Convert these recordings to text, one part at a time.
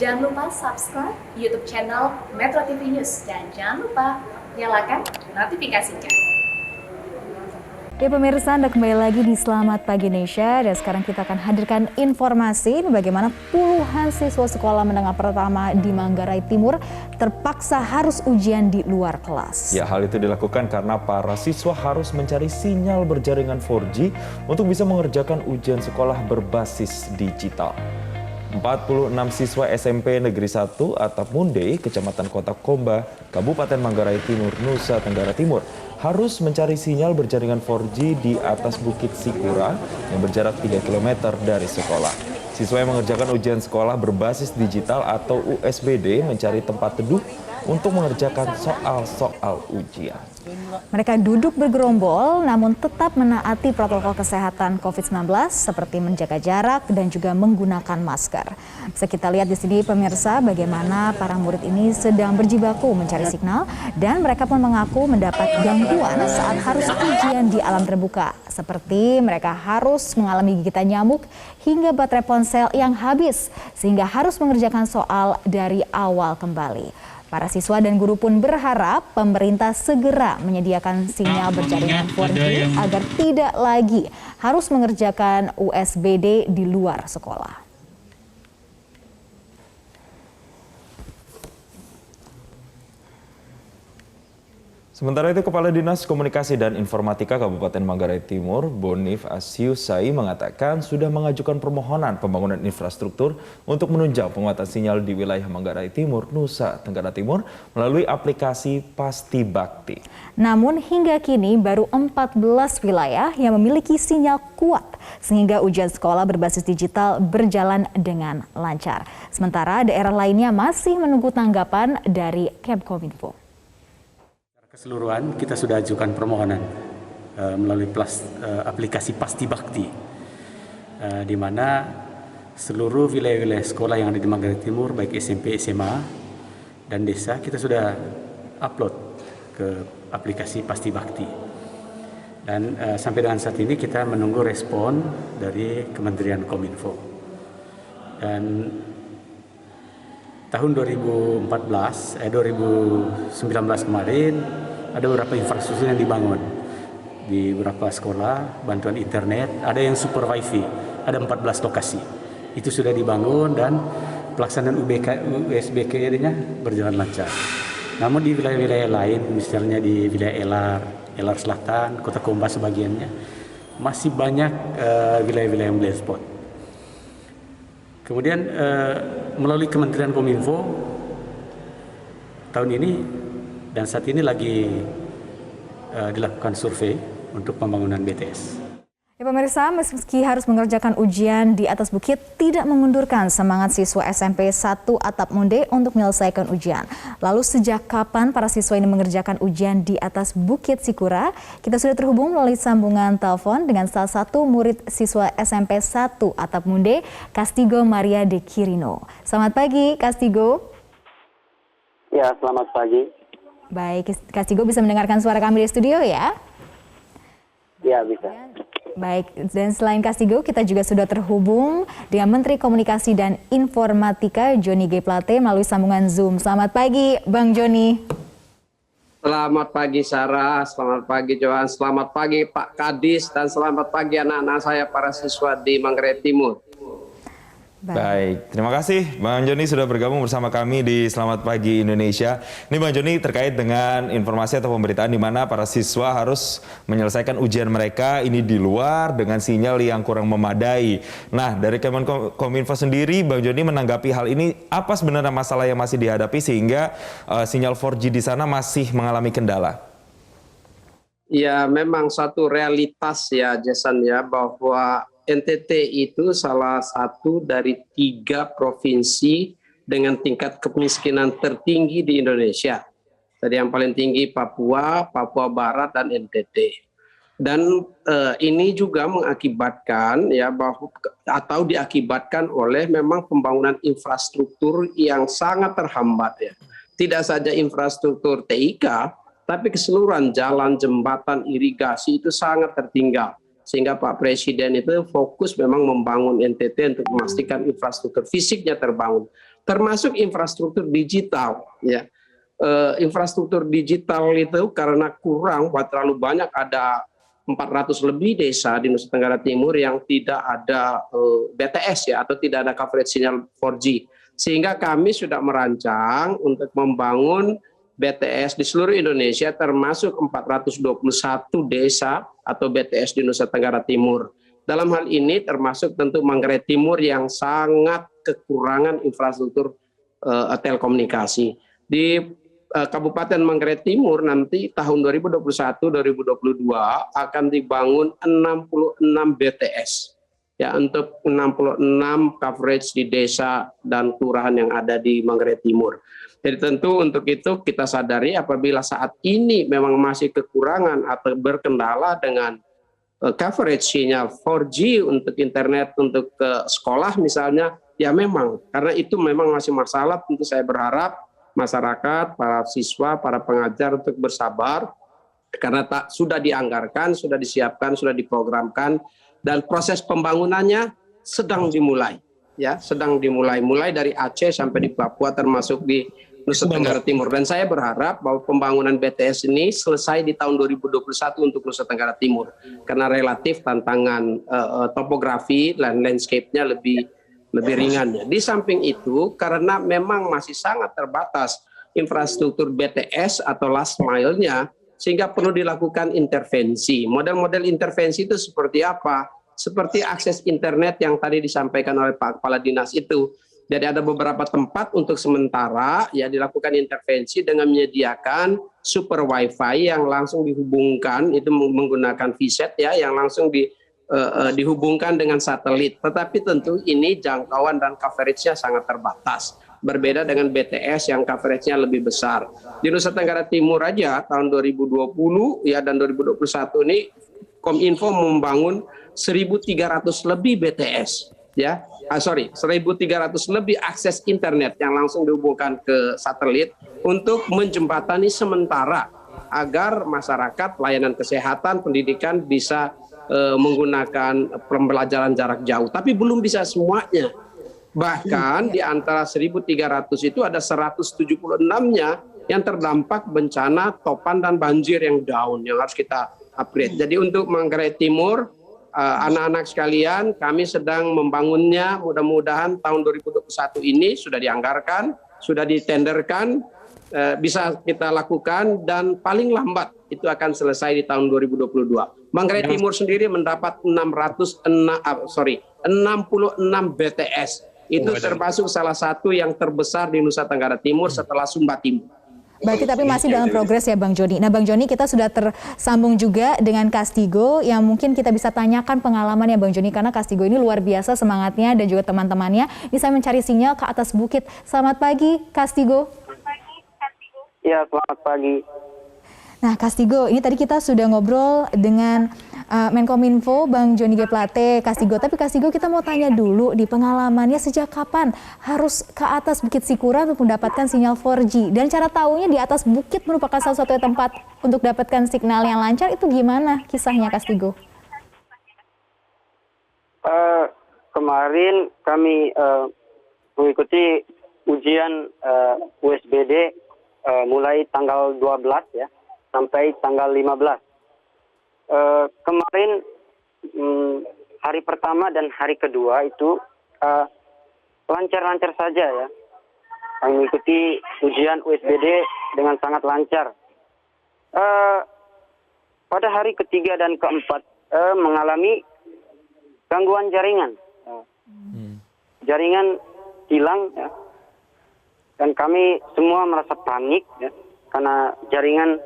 Jangan lupa subscribe YouTube channel Metro TV News dan jangan lupa nyalakan notifikasinya. Ya pemirsa, Anda kembali lagi di Selamat Pagi Indonesia dan sekarang kita akan hadirkan informasi bagaimana puluhan siswa sekolah menengah pertama di Manggarai Timur terpaksa harus ujian di luar kelas. Ya, hal itu dilakukan karena para siswa harus mencari sinyal berjaringan 4G untuk bisa mengerjakan ujian sekolah berbasis digital. 46 siswa SMP Negeri 1 Atap Munde, Kecamatan Kota Komba, Kabupaten Manggarai Timur, Nusa Tenggara Timur, harus mencari sinyal berjaringan 4G di atas Bukit Sikura yang berjarak 3 km dari sekolah. Siswa yang mengerjakan ujian sekolah berbasis digital atau USBD mencari tempat teduh untuk mengerjakan soal-soal ujian. Mereka duduk bergerombol namun tetap menaati protokol kesehatan COVID-19 seperti menjaga jarak dan juga menggunakan masker. Bisa kita lihat di sini pemirsa bagaimana para murid ini sedang berjibaku mencari signal dan mereka pun mengaku mendapat gangguan saat harus ujian di alam terbuka. Seperti mereka harus mengalami gigitan nyamuk hingga baterai ponsel yang habis sehingga harus mengerjakan soal dari awal kembali. Para siswa dan guru pun berharap pemerintah segera menyediakan sinyal berjaringan 4G agar tidak lagi harus mengerjakan USBD di luar sekolah. Sementara itu, Kepala Dinas Komunikasi dan Informatika Kabupaten Manggarai Timur, Bonif Asyusai mengatakan sudah mengajukan permohonan pembangunan infrastruktur untuk menunjang penguatan sinyal di wilayah Manggarai Timur, Nusa Tenggara Timur melalui aplikasi Pasti Bakti. Namun hingga kini baru 14 wilayah yang memiliki sinyal kuat sehingga ujian sekolah berbasis digital berjalan dengan lancar. Sementara daerah lainnya masih menunggu tanggapan dari Kemkominfo. Keseluruhan kita sudah ajukan permohonan melalui aplikasi Pasti Bakti, di mana seluruh wilayah-wilayah sekolah yang ada di Manggarai Timur, baik SMP, SMA, dan desa, kita sudah upload ke aplikasi Pasti Bakti. Dan sampai dengan saat ini kita menunggu respon dari Kementerian Kominfo. Dan tahun 2019 kemarin ada beberapa infrastruktur yang dibangun di beberapa sekolah, bantuan internet, ada yang super wifi, ada 14 lokasi. Itu sudah dibangun dan pelaksanaan USBK-nya berjalan lancar. Namun di wilayah-wilayah lain, misalnya di wilayah Elar Selatan, Kota Komba sebagiannya, masih banyak wilayah-wilayah yang blind spot. Kemudian melalui Kementerian Kominfo tahun ini dan saat ini lagi dilakukan survei untuk pembangunan BTS. Ya pemirsa, meski harus mengerjakan ujian di atas bukit, tidak mengundurkan semangat siswa SMP 1 Atap Munde untuk menyelesaikan ujian. Lalu sejak kapan para siswa ini mengerjakan ujian di atas Bukit Sikura? Kita sudah terhubung melalui sambungan telepon dengan salah satu murid siswa SMP 1 Atap Munde, Castigo Maria de Quirino. Selamat pagi, Castigo. Ya, selamat pagi. Baik, Castigo bisa mendengarkan suara kami di studio ya? Ya, bisa. Baik, dan selain Castigo, kita juga sudah terhubung dengan Menteri Komunikasi dan Informatika Johnny G. Plate melalui sambungan Zoom. Selamat pagi, Bang Johnny. Selamat pagi Sarah, selamat pagi Johan, selamat pagi Pak Kadis, dan selamat pagi anak-anak saya para siswa di Manggarai Timur. Baik, terima kasih Bang Joni sudah bergabung bersama kami di Selamat Pagi Indonesia. Ini Bang Joni terkait dengan informasi atau pemberitaan di mana para siswa harus menyelesaikan ujian mereka ini di luar dengan sinyal yang kurang memadai. Nah, dari Kemenkominfo sendiri, Bang Joni menanggapi hal ini, apa sebenarnya masalah yang masih dihadapi sehingga sinyal 4G di sana masih mengalami kendala? Ya, memang satu realitas ya Jason ya, bahwa NTT itu salah satu dari 3 provinsi dengan tingkat kemiskinan tertinggi di Indonesia. Tadi yang paling tinggi Papua, Papua Barat, dan NTT. Dan ini juga mengakibatkan ya bahwa atau diakibatkan oleh memang pembangunan infrastruktur yang sangat terhambat ya. Tidak saja infrastruktur TIK, tapi keseluruhan jalan, jembatan, irigasi itu sangat tertinggal. sehingga Pak Presiden itu fokus memang membangun NTT untuk memastikan infrastruktur fisiknya terbangun, termasuk infrastruktur digital. Ya, infrastruktur digital itu karena kurang, terlalu banyak, ada 400 lebih desa di Nusa Tenggara Timur yang tidak ada BTS ya, atau tidak ada coverage sinyal 4G. Sehingga kami sudah merancang untuk membangun BTS di seluruh Indonesia, termasuk 421 desa atau BTS di Nusa Tenggara Timur. Dalam hal ini termasuk tentu Manggarai Timur yang sangat kekurangan infrastruktur telekomunikasi. Di Kabupaten Manggarai Timur nanti tahun 2021-2022 akan dibangun 66 BTS. Ya, untuk 66 coverage di desa dan kelurahan yang ada di Manggarai Timur. Jadi tentu untuk itu kita sadari apabila saat ini memang masih kekurangan atau berkendala dengan coverage sinyal 4G untuk internet, untuk ke sekolah misalnya, ya memang karena itu memang masih masalah. Tentu saya berharap masyarakat, para siswa, para pengajar untuk bersabar karena sudah dianggarkan, sudah disiapkan, sudah diprogramkan. Dan proses pembangunannya sedang dimulai, ya, sedang dimulai, mulai dari Aceh sampai di Papua, termasuk di Nusa Tenggara Timur. Dan saya berharap bahwa pembangunan BTS ini selesai di tahun 2021 untuk Nusa Tenggara Timur, karena relatif tantangan topografi dan landscape-nya lebih ringan. Di samping itu, karena memang masih sangat terbatas infrastruktur BTS atau last mile-nya, sehingga perlu dilakukan intervensi. Model-model intervensi itu seperti apa? Seperti akses internet yang tadi disampaikan oleh Pak Kepala Dinas itu. Jadi ada beberapa tempat untuk sementara ya dilakukan intervensi dengan menyediakan super wifi yang langsung dihubungkan, itu menggunakan VSAT ya, yang langsung dihubungkan dengan satelit. Tetapi tentu ini jangkauan dan coverage-nya sangat terbatas. Berbeda dengan BTS yang coverage-nya lebih besar. Di Nusa Tenggara Timur aja tahun 2020 ya dan 2021 ini Kominfo membangun 1.300 lebih BTS ya. 1.300 lebih akses internet yang langsung dihubungkan ke satelit untuk menjembatani sementara agar masyarakat, layanan kesehatan, pendidikan bisa menggunakan pembelajaran jarak jauh. Tapi belum bisa semuanya. Bahkan di antara 1.300 itu ada 176-nya yang terdampak bencana topan dan banjir yang down, yang harus kita upgrade. Jadi untuk Manggarai Timur, anak-anak sekalian, kami sedang membangunnya. Mudah-mudahan tahun 2021 ini sudah dianggarkan, sudah ditenderkan, bisa kita lakukan, dan paling lambat itu akan selesai di tahun 2022. Manggarai Timur sendiri mendapat 66 BTS. Itu termasuk salah satu yang terbesar di Nusa Tenggara Timur setelah Sumba Timur. Berarti tapi masih dalam progres ya Bang Joni. Nah Bang Joni, kita sudah tersambung juga dengan Kastigo yang mungkin kita bisa tanyakan pengalamannya Bang Joni, karena Kastigo ini luar biasa semangatnya dan juga teman-temannya bisa mencari sinyal ke atas bukit. Selamat pagi Kastigo. Ya, selamat pagi. Nah Kastigo, ini tadi kita sudah ngobrol dengan Menkominfo Bang Joni G. Plate, Kastigo. Tapi Kastigo, kita mau tanya dulu di pengalamannya sejak kapan harus ke atas Bukit Sikura untuk mendapatkan sinyal 4G? Dan cara tahunya di atas bukit merupakan salah satu tempat untuk dapatkan signal yang lancar, itu gimana kisahnya Kastigo? Kemarin kami mengikuti ujian USBD mulai tanggal 12 ya sampai tanggal 15. Kemarin hari pertama dan hari kedua itu lancar-lancar saja ya. Kami mengikuti ujian USBD dengan sangat lancar. Pada hari ketiga dan keempat mengalami gangguan jaringan. Jaringan hilang ya. Dan kami semua merasa panik ya, karena jaringan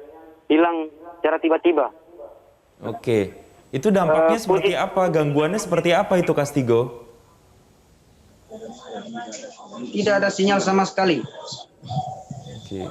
hilang secara tiba-tiba. Oke, itu dampaknya seperti apa? Gangguannya seperti apa itu Kastigo? Tidak ada sinyal sama sekali. Oke.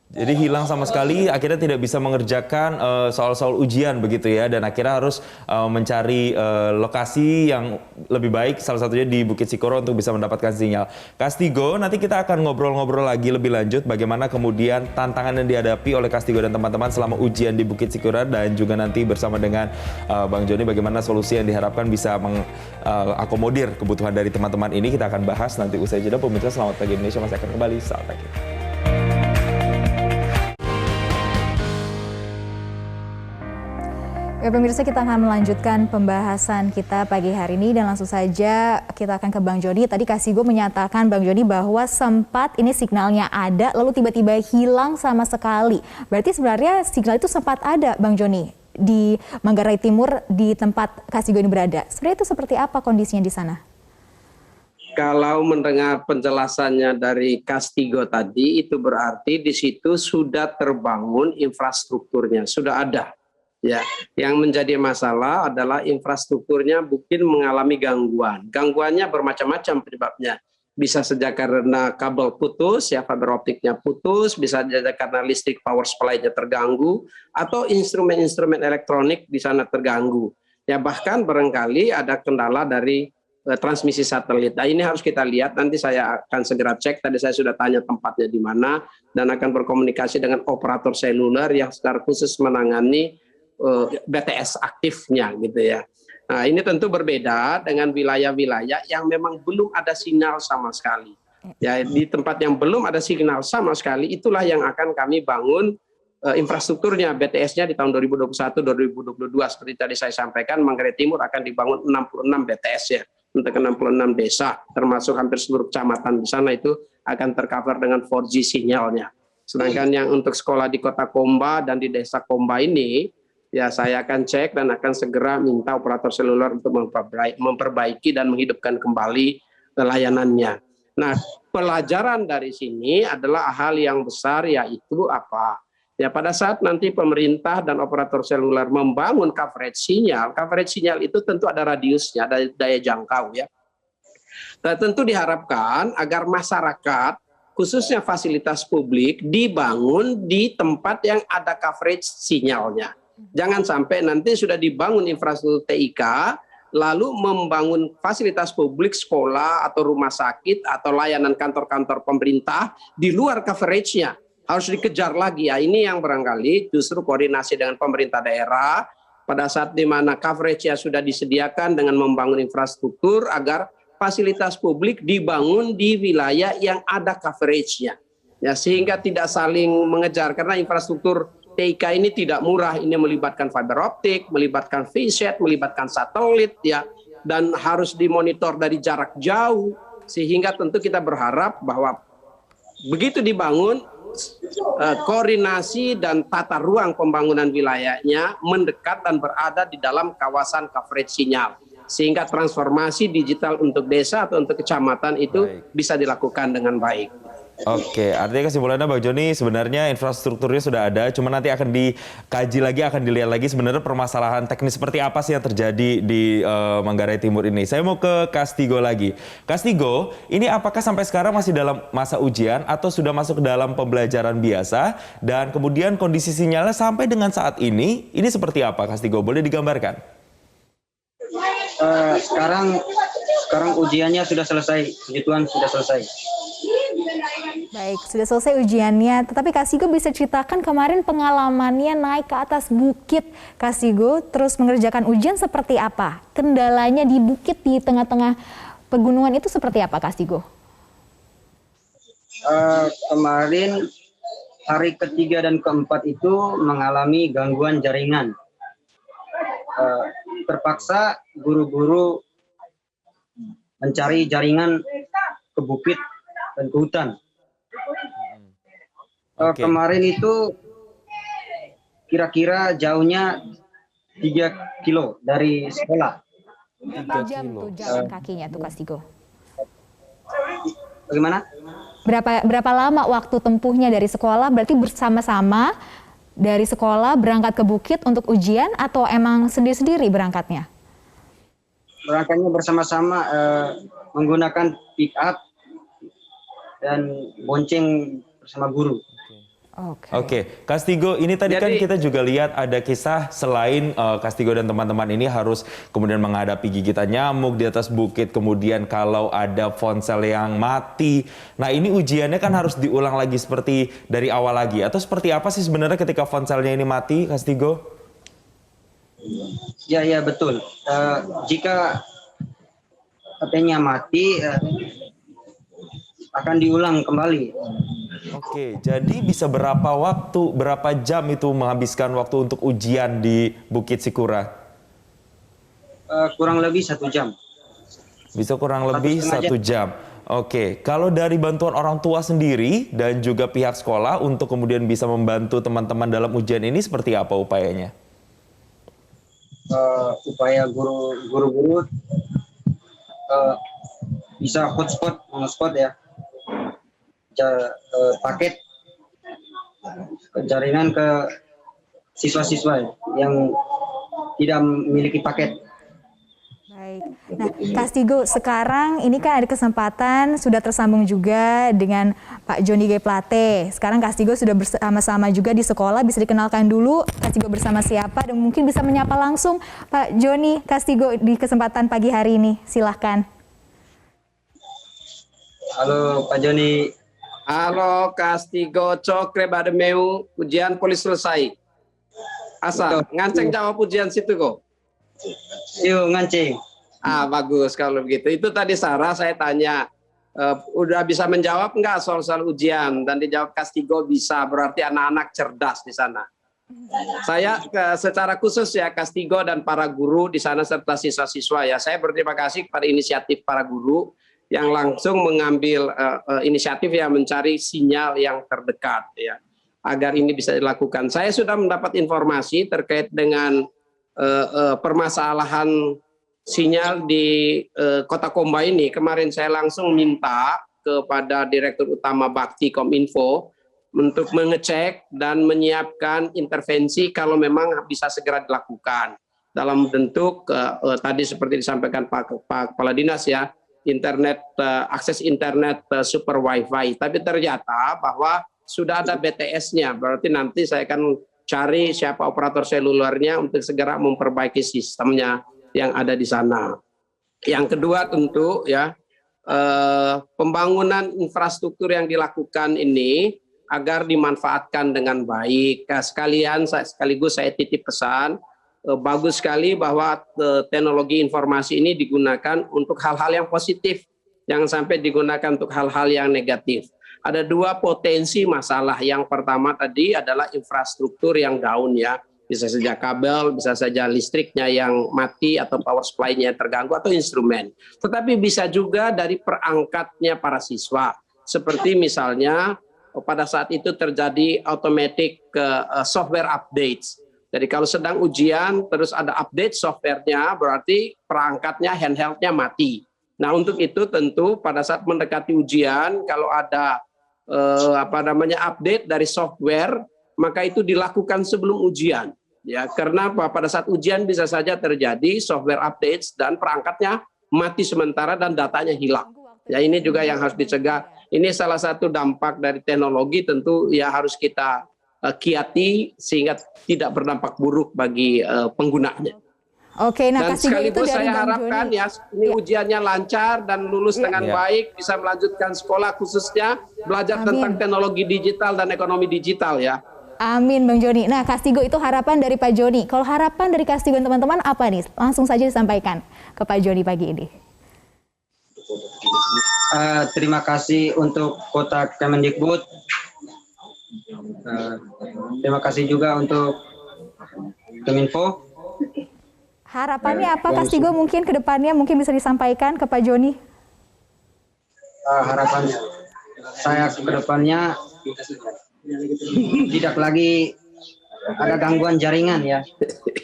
Jadi hilang sama sekali, akhirnya tidak bisa mengerjakan soal-soal ujian begitu ya, dan akhirnya harus mencari lokasi yang lebih baik, salah satunya di Bukit Sikoro untuk bisa mendapatkan sinyal. Kastigo, nanti kita akan ngobrol-ngobrol lagi lebih lanjut bagaimana kemudian tantangan yang dihadapi oleh Kastigo dan teman-teman selama ujian di Bukit Sikoro, dan juga nanti bersama dengan Bang Joni bagaimana solusi yang diharapkan bisa mengakomodir kebutuhan dari teman-teman ini. Kita akan bahas nanti usai jeda. Pemirsa, selamat pagi Indonesia, masih akan kembali saat lagi. Ya, pemirsa, kita akan melanjutkan pembahasan kita pagi hari ini dan langsung saja kita akan ke Bang Joni. Tadi Kastigo menyatakan, Bang Joni, bahwa sempat ini signalnya ada lalu tiba-tiba hilang sama sekali. Berarti sebenarnya signal itu sempat ada, Bang Joni, di Manggarai Timur di tempat Kastigo ini berada. Sebenarnya itu seperti apa kondisinya di sana? Kalau mendengar penjelasannya dari Kastigo tadi, itu berarti di situ sudah terbangun infrastrukturnya, sudah ada. Ya, yang menjadi masalah adalah infrastrukturnya mungkin mengalami gangguan. Gangguannya bermacam-macam penyebabnya. Bisa saja karena kabel putus, ya fiber optiknya putus, bisa saja karena listrik power supply-nya terganggu, atau instrumen-instrumen elektronik di sana terganggu. Ya, bahkan barangkali ada kendala dari transmisi satelit. Nah, ini harus kita lihat, nanti saya akan segera cek. Tadi saya sudah tanya tempatnya di mana, dan akan berkomunikasi dengan operator seluler yang secara khusus menangani BTS aktifnya gitu ya. Nah, ini tentu berbeda dengan wilayah-wilayah yang memang belum ada sinyal sama sekali. Ya, di tempat yang belum ada sinyal sama sekali, itulah yang akan kami bangun infrastrukturnya, BTS-nya di tahun 2021-2022. Seperti tadi saya sampaikan, Manggarai Timur akan dibangun 66 BTS ya, untuk 66 desa, termasuk hampir seluruh kecamatan di sana itu akan tercover dengan 4G sinyalnya. Sedangkan yang untuk sekolah di Kota Komba dan di Desa Komba ini, ya saya akan cek dan akan segera minta operator seluler untuk memperbaiki dan menghidupkan kembali layanannya. Nah, pelajaran dari sini adalah hal yang besar, yaitu apa? Ya, pada saat nanti pemerintah dan operator seluler membangun coverage sinyal itu tentu ada radiusnya, ada daya jangkau ya. Dan tentu diharapkan agar masyarakat, khususnya fasilitas publik, dibangun di tempat yang ada coverage sinyalnya. Jangan sampai nanti sudah dibangun infrastruktur TIK, lalu membangun fasilitas publik, sekolah atau rumah sakit atau layanan kantor-kantor pemerintah di luar coverage-nya. Harus dikejar lagi ya. Ini yang barangkali justru koordinasi dengan pemerintah daerah pada saat di mana coverage-nya sudah disediakan dengan membangun infrastruktur agar fasilitas publik dibangun di wilayah yang ada coverage-nya. Ya, sehingga tidak saling mengejar, karena infrastruktur TIK ini tidak murah, ini melibatkan fiber optik, melibatkan VSAT, melibatkan satelit ya, dan harus dimonitor dari jarak jauh, sehingga tentu kita berharap bahwa begitu dibangun, koordinasi dan tata ruang pembangunan wilayahnya mendekat dan berada di dalam kawasan coverage sinyal, sehingga transformasi digital untuk desa atau untuk kecamatan itu bisa dilakukan dengan baik. Oke, artinya kesimpulannya Bang Joni, sebenarnya infrastrukturnya sudah ada, cuma nanti akan dikaji lagi, akan dilihat lagi sebenarnya permasalahan teknis seperti apa sih yang terjadi di Manggarai Timur ini. Saya mau ke Kastigo lagi. Kastigo, ini apakah sampai sekarang masih dalam masa ujian atau sudah masuk ke dalam pembelajaran biasa? Dan kemudian kondisi sinyalnya sampai dengan saat ini seperti apa, Kastigo? Boleh digambarkan? Sekarang ujiannya sudah selesai, begituan sudah selesai. Baik, sudah selesai ujiannya. Tetapi Kastigo bisa ceritakan kemarin pengalamannya naik ke atas bukit. Kastigo terus mengerjakan ujian seperti apa? Kendalanya di bukit di tengah-tengah pegunungan itu seperti apa, Kastigo? Kemarin hari ketiga dan keempat itu mengalami gangguan jaringan. Terpaksa guru-guru mencari jaringan ke bukit dan ke hutan. Kemarin itu kira-kira jauhnya 3 kilo dari sekolah. Berapa jam tuh jalan kakinya tuh, Kastigo? Bagaimana? Berapa lama waktu tempuhnya dari sekolah? Berarti bersama-sama dari sekolah berangkat ke bukit untuk ujian atau emang sendiri-sendiri berangkatnya? Berangkatnya bersama-sama menggunakan pick up dan bonceng bersama guru. Oke, Kastigo, ini tadi kan kita juga lihat ada kisah selain Kastigo dan teman-teman ini harus kemudian menghadapi gigitan nyamuk di atas bukit, kemudian kalau ada ponsel yang mati. Nah, ini ujiannya kan harus diulang lagi seperti dari awal lagi. Atau seperti apa sih sebenarnya ketika ponselnya ini mati, Kastigo? Ya, betul. Jika HP-nya mati, akan diulang kembali. Oke, jadi bisa berapa jam itu menghabiskan waktu untuk ujian di Bukit Sikura? Kurang lebih 1 jam. Bisa kurang lebih 1 jam. Oke, kalau dari bantuan orang tua sendiri dan juga pihak sekolah untuk kemudian bisa membantu teman-teman dalam ujian ini seperti apa upayanya? Upaya guru-guru bisa hotspot ya. Paket jaringan ke siswa-siswa yang tidak memiliki paket. Baik. Nah, Kastigo, sekarang ini kan ada kesempatan sudah tersambung juga dengan Pak Joni G. Plate. Sekarang Kastigo sudah bersama-sama juga di sekolah, bisa dikenalkan dulu Kastigo bersama siapa dan mungkin bisa menyapa langsung Pak Joni Kastigo di kesempatan pagi hari ini. Silahkan. Halo Pak Joni. Halo Kastigo Cokre Bademeu, ujian polis selesai. Asa, nganceng jawab ujian situ kok. Yuk nganceng. Bagus kalau begitu. Itu tadi Sarah saya tanya, udah bisa menjawab nggak soal ujian? Dan dijawab Kastigo bisa, berarti anak-anak cerdas di sana. Saya secara khusus ya Kastigo dan para guru di sana serta siswa-siswa ya, saya berterima kasih kepada inisiatif para guru yang langsung mengambil inisiatif ya mencari sinyal yang terdekat ya agar ini bisa dilakukan. Saya sudah mendapat informasi terkait dengan permasalahan sinyal di Kota Komba ini. Kemarin saya langsung minta kepada Direktur Utama Bakti Kominfo untuk mengecek dan menyiapkan intervensi kalau memang bisa segera dilakukan dalam bentuk tadi seperti disampaikan Pak Kepala Dinas ya, internet akses internet super wifi. Tapi ternyata bahwa sudah ada BTS-nya, berarti nanti saya akan cari siapa operator selulernya untuk segera memperbaiki sistemnya yang ada di sana. Yang kedua tentu ya pembangunan infrastruktur yang dilakukan ini agar dimanfaatkan dengan baik. Sekaligus saya titip pesan. Bagus sekali bahwa teknologi informasi ini digunakan untuk hal-hal yang positif, jangan sampai digunakan untuk hal-hal yang negatif. Ada 2 potensi masalah. Yang pertama tadi adalah infrastruktur yang down ya, bisa saja kabel, bisa saja listriknya yang mati atau power supply-nya terganggu atau instrumen. Tetapi bisa juga dari perangkatnya para siswa, seperti misalnya pada saat itu terjadi automatic software updates. Jadi kalau sedang ujian terus ada update softwarenya, berarti perangkatnya handheldnya mati. Nah untuk itu tentu pada saat mendekati ujian kalau ada update dari software, maka itu dilakukan sebelum ujian. Ya karena pada saat ujian bisa saja terjadi software updates dan perangkatnya mati sementara dan datanya hilang. Ya ini juga yang harus dicegah. Ini salah satu dampak dari teknologi tentu ya harus kita kiati sehingga tidak berdampak buruk bagi penggunanya. Oke, nah dan sekaligus saya harapkan Joni, ya ini ujiannya lancar dan lulus dengan baik, bisa melanjutkan sekolah khususnya belajar tentang teknologi digital dan ekonomi digital ya. Amin Bang Joni. Nah Kastigo itu harapan dari Pak Joni. Kalau harapan dari Kastigo teman-teman apa nih? Langsung saja disampaikan ke Pak Joni pagi ini. Terima kasih untuk Kota Kemendikbud. Terima kasih juga untuk Kominfo. Harapannya apa Kastigo mungkin ke depannya mungkin bisa disampaikan ke Pak Joni? Harapannya saya ke depannya tidak lagi ada gangguan jaringan ya.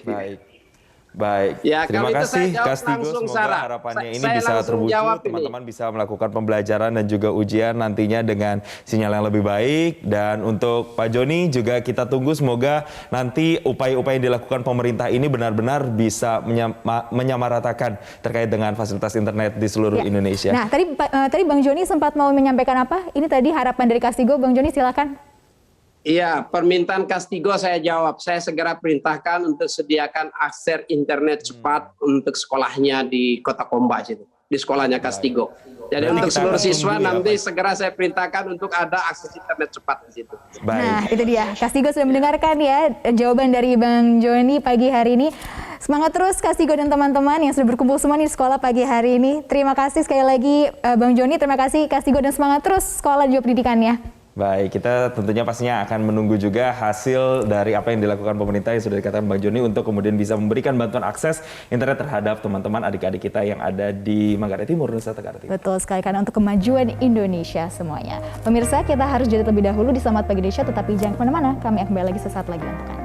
Baik. Ya, Terima kasih Kastigo, semoga Sarah. harapannya ini bisa terwujud, teman-teman bisa melakukan pembelajaran dan juga ujian nantinya dengan sinyal yang lebih baik. Dan untuk Pak Joni juga kita tunggu semoga nanti upaya-upaya yang dilakukan pemerintah ini benar-benar bisa menyamaratakan terkait dengan fasilitas internet di seluruh Indonesia. Nah, tadi Bang Joni sempat mau menyampaikan apa? Ini tadi harapan dari Kastigo, Bang Joni silakan. Iya, permintaan Kastigo saya jawab. Saya segera perintahkan untuk sediakan akses internet cepat untuk sekolahnya di Kota Komba situ, di sekolahnya Kastigo. Jadi Berarti untuk kita seluruh akan siswa tunggu ya, nanti Pak. segera saya perintahkan untuk ada akses internet cepat di situ. Nah, Baik. itu dia. Kastigo sudah mendengarkan ya jawaban dari Bang Joni pagi hari ini. Semangat terus Kastigo dan teman-teman yang sudah berkumpul semua di sekolah pagi hari ini. Terima kasih sekali lagi Bang Joni, terima kasih Kastigo dan semangat terus sekolah juga pendidikannya. Baik, kita tentunya pastinya akan menunggu juga hasil dari apa yang dilakukan pemerintah yang sudah dikatakan Bang Joni untuk kemudian bisa memberikan bantuan akses internet terhadap teman-teman adik-adik kita yang ada di Manggarai Timur, Nusa Tenggara Timur. Betul sekali, karena untuk kemajuan Indonesia semuanya. Pemirsa, kita harus jeda terlebih dahulu di Selamat Pagi Indonesia, tetapi jangan kemana-mana, kami akan kembali lagi sesaat lagi untuk Anda.